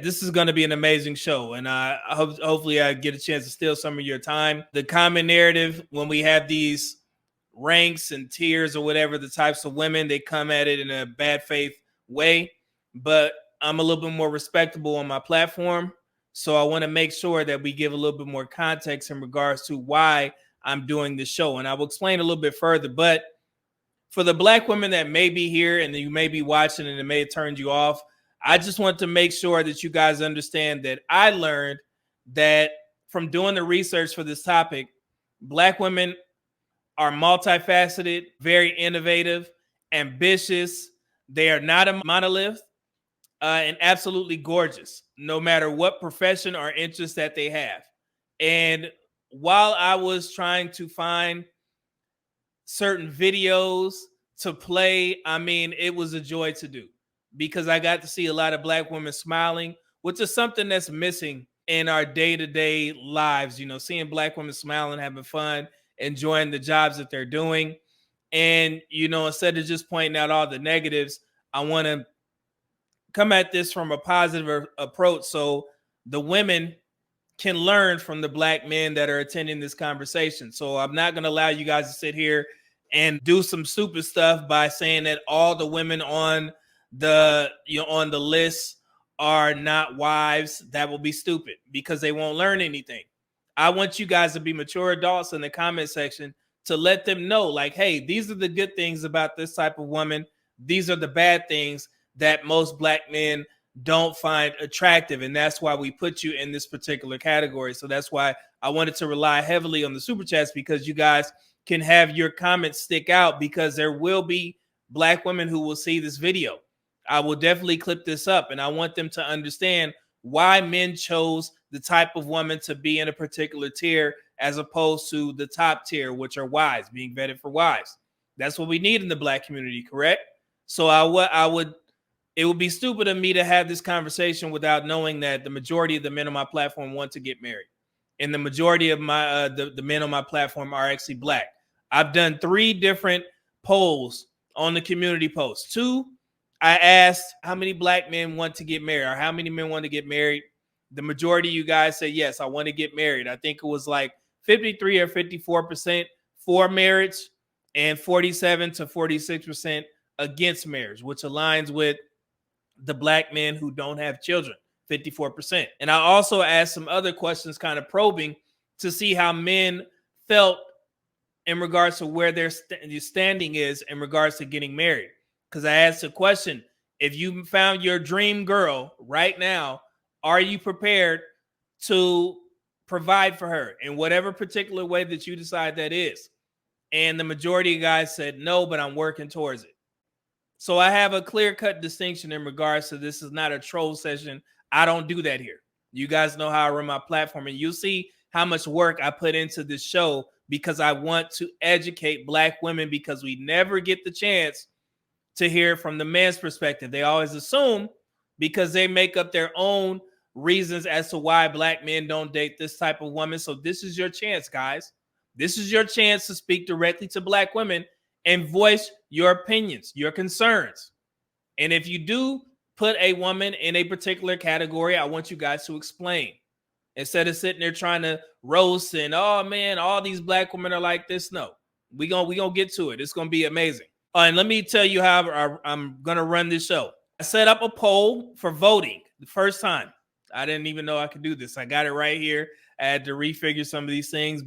This is going to be an amazing show, and hopefully I get a chance to steal some of your time. The common narrative when we have these ranks and tiers or whatever, the types of women, they come at it in a bad faith way, but I'm a little bit more respectable on my platform. So I want to make sure that we give a little bit more context in regards to why I'm doing this show. And I will explain a little bit further. But for the black women that may be here and you may be watching and it may have turned you off, I just want to make sure that you guys understand that I learned that from doing the research for this topic, black women are multifaceted, very innovative, ambitious. They are not a monolith, and absolutely gorgeous, no matter what profession or interest that they have. And while I was trying to find certain videos to play, I mean, it was a joy to do because I got to see a lot of black women smiling, which is something that's missing in our day-to-day lives. You know, seeing black women smiling, having fun, enjoying the jobs that they're doing. And, you know, instead of just pointing out all the negatives, I want to come at this from a positive approach so the women can learn from the black men that are attending this conversation. So I'm not going to allow you guys to sit here and do some stupid stuff by saying that all the women on the list are not wives. That will be stupid because they won't learn anything. I want you guys to be mature adults in the comment section to let them know, like, hey, these are the good things about this type of woman. These are the bad things that most black men don't find attractive. And that's why we put you in this particular category. So that's why I wanted to rely heavily on the super chats, because you guys can have your comments stick out, because there will be black women who will see this video. I will definitely clip this up, and I want them to understand why men chose the type of woman to be in a particular tier as opposed to the top tier, which are wives, being vetted for wives. That's what we need in the black community, correct? So it would be stupid of me to have this conversation without knowing that the majority of the men on my platform want to get married. And the majority of my the men on my platform are actually black. I've done 3 different polls on the community post. 2, I asked how many black men want to get married or how many men want to get married. The majority of you guys said, yes, I want to get married. I think it was like 53 or 54% for marriage and 47 to 46% against marriage, which aligns with the black men who don't have children, 54%. And I also asked some other questions, kind of probing to see how men felt in regards to where their standing is in regards to getting married. Because I asked a question, if you found your dream girl right now, are you prepared to provide for her in whatever particular way that you decide that is? And the majority of guys said no, but I'm working towards it. So I have a clear-cut distinction in regards to this is not a troll session. I don't do that here. You guys know how I run my platform, and you'll see how much work I put into this show because I want to educate black women, because we never get the chance to hear from the man's perspective. They always assume, because they make up their own reasons as to why black men don't date this type of woman. So this is your chance, guys. This is your chance to speak directly to black women and voice your opinions, your concerns. And if you do put a woman in a particular category, I want you guys to explain. Instead of sitting there trying to roast and, oh man, all these black women are like this. No, we gonna get to it. It's gonna be amazing. And let me tell you how I'm gonna run this show. I set up a poll for voting the first time. I didn't even know I could do this. I got it right here. I had to refigure some of these things,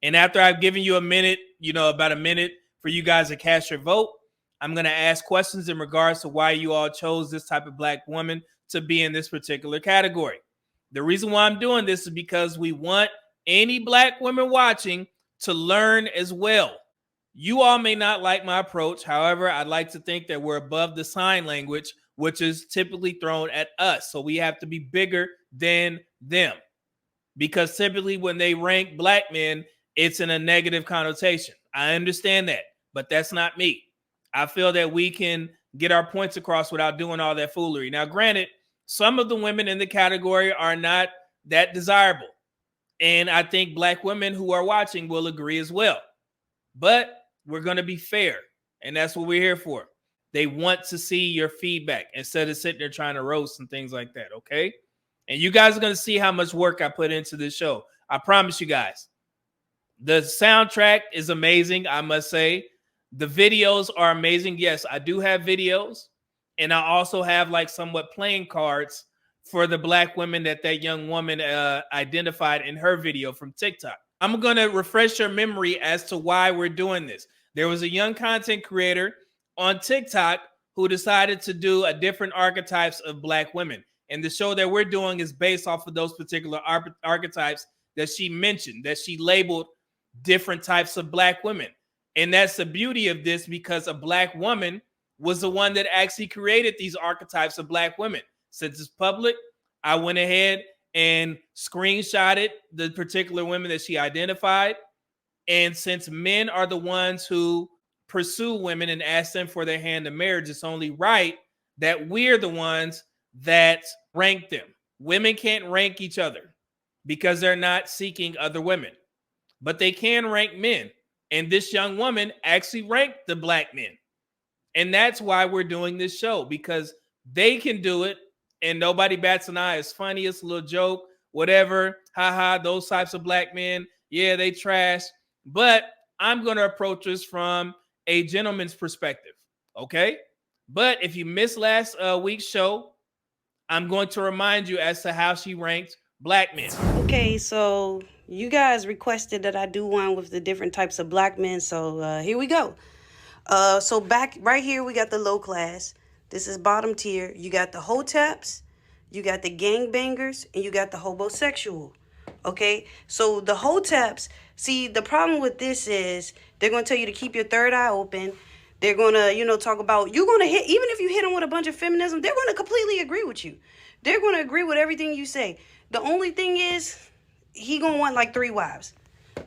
and after I've given you a minute, about a minute for you guys to cast your vote, I'm going to ask questions in regards to why you all chose this type of black woman to be in this particular category. The reason why I'm doing this is because we want any black women watching to learn as well. You all may not like my approach. However, I'd like to think that we're above the sign language, which is typically thrown at us. So we have to be bigger than them, because typically when they rank black men, it's in a negative connotation. I understand that, but that's not me. I feel that we can get our points across without doing all that foolery. Now, granted, some of the women in the category are not that desirable, and I think black women who are watching will agree as well. But we're going to be fair, and that's what we're here for. They want to see your feedback instead of sitting there trying to roast and things like that, okay? And you guys are going to see how much work I put into this show. I promise you guys. The soundtrack is amazing, I must say. The videos are amazing. Yes, I do have videos. And I also have like somewhat playing cards for the black women that young woman identified in her video from TikTok. I'm going to refresh your memory as to why we're doing this. There was a young content creator on TikTok who decided to do a different archetypes of black women. And the show that we're doing is based off of those particular archetypes that she mentioned, that she labeled different types of black women. And that's the beauty of this, because a black woman was the one that actually created these archetypes of black women. Since it's public, I went ahead and screenshotted the particular women that she identified. And since men are the ones who pursue women and ask them for their hand in marriage, it's only right that we're the ones that rank them. Women can't rank each other because they're not seeking other women, but they can rank men. And this young woman actually ranked the black men. And that's why we're doing this show, because they can do it and nobody bats an eye. It's funny, it's a little joke, whatever. Haha, those types of black men, yeah, they trash. But I'm going to approach this from a gentleman's perspective, okay? But if you missed last week's show, I'm going to remind you as to how she ranked black men. Okay, so you guys requested that I do one with the different types of black men, so here we go. So back right here, we got the low class. This is bottom tier. You got the hoteps, you got the gangbangers, and you got the homosexual. Okay, so the hoteps, see, the problem with this is they're going to tell you to keep your third eye open. They're going to, talk about, you're going to hit, even if you hit them with a bunch of feminism, they're going to completely agree with you. They're going to agree with everything you say. The only thing is, he going to want like 3 wives.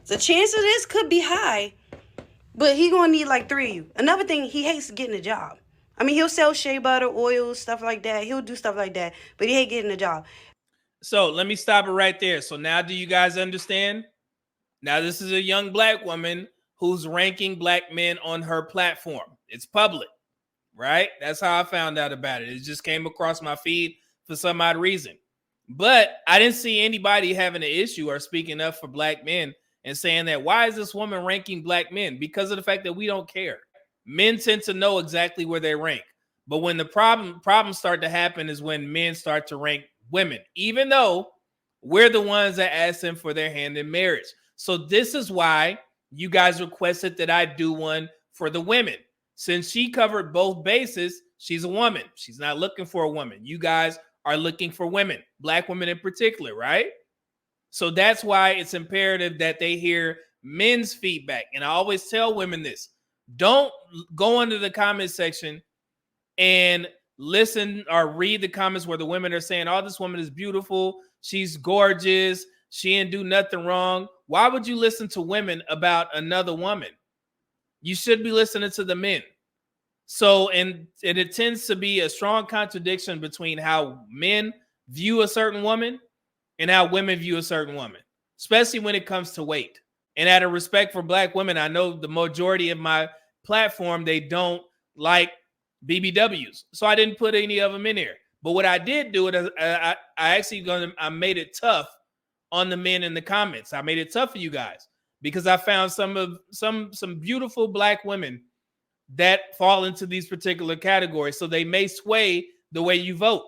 The chance of this could be high, but he going to need like 3 of you. Another thing, he hates getting a job. I mean, he'll sell shea butter, oil, stuff like that. He'll do stuff like that, but he hate getting a job. So let me stop it right there. So now do you guys understand? Now this is a young black woman who's ranking black men on her platform. It's public, right? That's how I found out about it. It just came across my feed for some odd reason. But I didn't see anybody having an issue or speaking up for black men and saying that, why is this woman ranking black men? Because of the fact that we don't care. Men tend to know exactly where they rank. But when the problems start to happen is when men start to rank women, even though we're the ones that ask them for their hand in marriage. So this is why you guys requested that I do one for the women. Since she covered both bases, she's a woman. She's not looking for a woman. You guys are looking for women, black women in particular, right? So that's why it's imperative that they hear men's feedback. And I always tell women this: don't go into the comment section and listen or read the comments where the women are saying, oh, this woman is beautiful, she's gorgeous, she didn't do nothing wrong. Why would you listen to women about another woman? You should be listening to the men. So, and it tends to be a strong contradiction between how men view a certain woman and how women view a certain woman, especially when it comes to weight. And out of respect for black women, I know the majority of my platform, they don't like BBWs. So I didn't put any of them in there. But what I did do is I made it tough on the men in the comments. I made it tough for you guys because I found some beautiful black women that fall into these particular categories. So they may sway the way you vote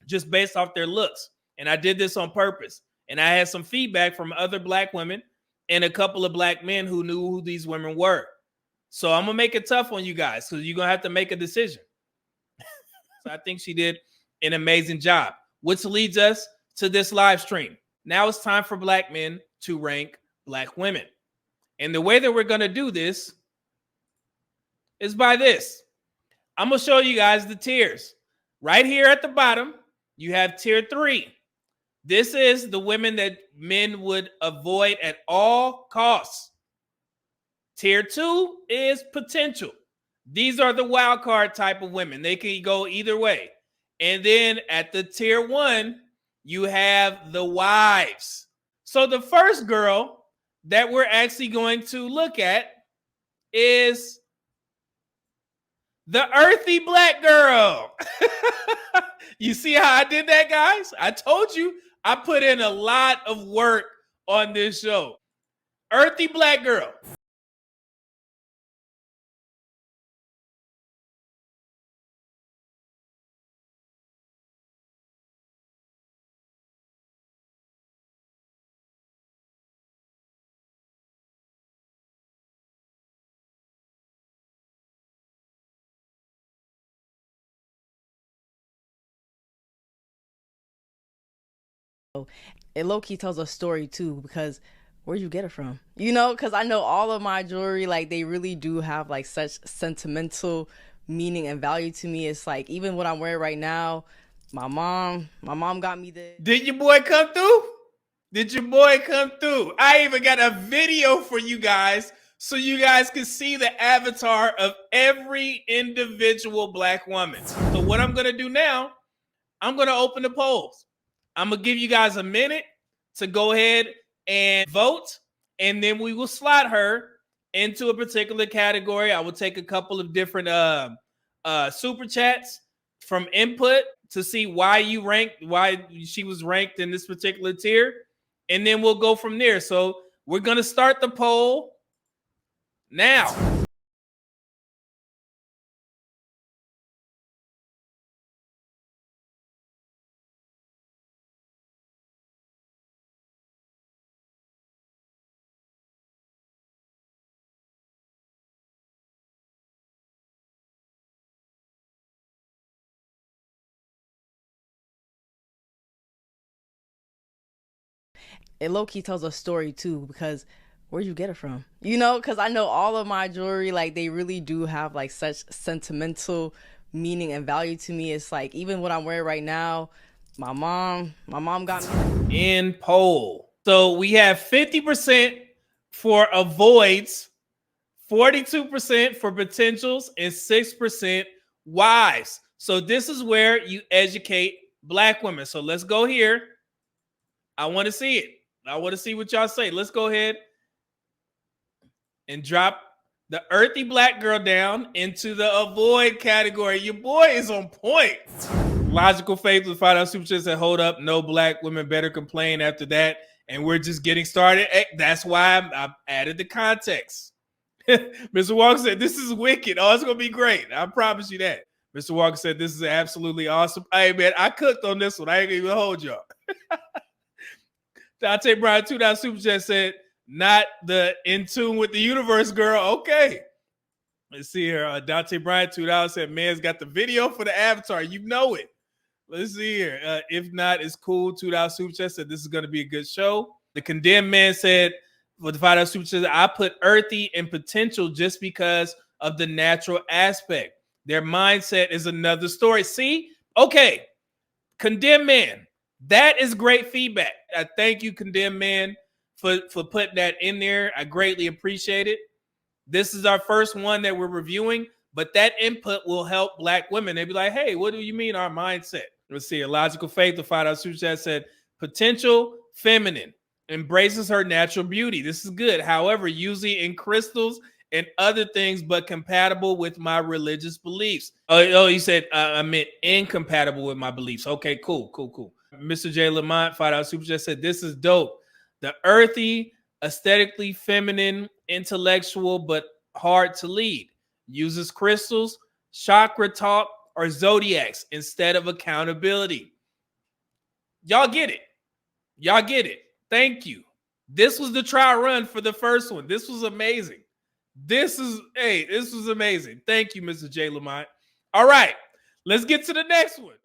just based off their looks. And I did this on purpose. And I had some feedback from other black women and a couple of black men who knew who these women were. So I'm going to make it tough on you guys because you're going to have to make a decision. So I think she did an amazing job, which leads us to this live stream. Now it's time for black men to rank black women. And the way that we're going to do this is by this. I'm going to show you guys the tiers. Right here at the bottom, you have tier 3. This is the women that men would avoid at all costs. Tier 2 is potential. These are the wild card type of women. They can go either way. And then at the tier 1, you have the wives. So the first girl that we're actually going to look at is The earthy black girl. You see how I did that, guys? I told you I put in a lot of work on this show. Earthy black girl. It low-key tells a story too, because where'd you get it from? You know, because I know all of my jewelry, like, they really do have like such sentimental meaning and value to me. It's like, even what I'm wearing right now, my mom got me this. Did your boy come through? Did your boy come through? I even got a video for you guys so you guys can see the avatar of every individual black woman. So what I'm going to do now, I'm going to open the polls. I'm going to give you guys a minute to go ahead and vote, and then we will slot her into a particular category. I will take a couple of different super chats from input to see why she was ranked in this particular tier, and then we'll go from there. So we're going to start the poll now. It low-key tells a story too, because where'd you get it from? You know, because I know all of my jewelry, like, they really do have like such sentimental meaning and value to me. It's like, even what I'm wearing right now, my mom got me in poll. So we have 50% for avoids, 42% for potentials, and 6% wives. So this is where you educate black women. So let's go here. I want to see it. I want to see what y'all say. Let's go ahead and drop the earthy black girl down into the avoid category. Your boy is on point. Logical Faith with $5 super chat said, hold up, no black women better complain after that. And we're just getting started. That's why I added the context. Mr. Walker said, this is wicked. Oh, it's going to be great. I promise you that. Mr. Walker said, this is absolutely awesome. Hey, man, I cooked on this one. I ain't even hold y'all. Dante Brown, $2 super chat said, not the in tune with the universe girl. Okay. Let's see here. Dante Bryant, $2 said, man's got the video for the avatar. You know it. Let's see here. If not, it's cool. $2 super chat said, this is going to be a good show. The condemned man said, for the $5 super chat, I put earthy and potential just because of the natural aspect. Their mindset is another story. See? Okay. Condemned man. That is great feedback. I thank you, condemned man, for putting that in there. I greatly appreciate it. This is our first one that we're reviewing, but that input will help black women. They'll be like, hey, what do you mean our mindset? Let's see. A logical faith, the $5 super chat said, potential feminine, embraces her natural beauty. This is good. However, usually in crystals and other things, but compatible with my religious beliefs. Oh, he said, I meant incompatible with my beliefs. Okay, cool. Mr. J. Lamont, $5 super chat said, this is dope. The earthy, aesthetically feminine, intellectual, but hard to lead. Uses crystals, chakra talk, or zodiacs instead of accountability. Y'all get it. Thank you. This was the trial run for the first one. This was amazing. This was amazing. Thank you, Mr. J. Lamont. All right, let's get to the next one.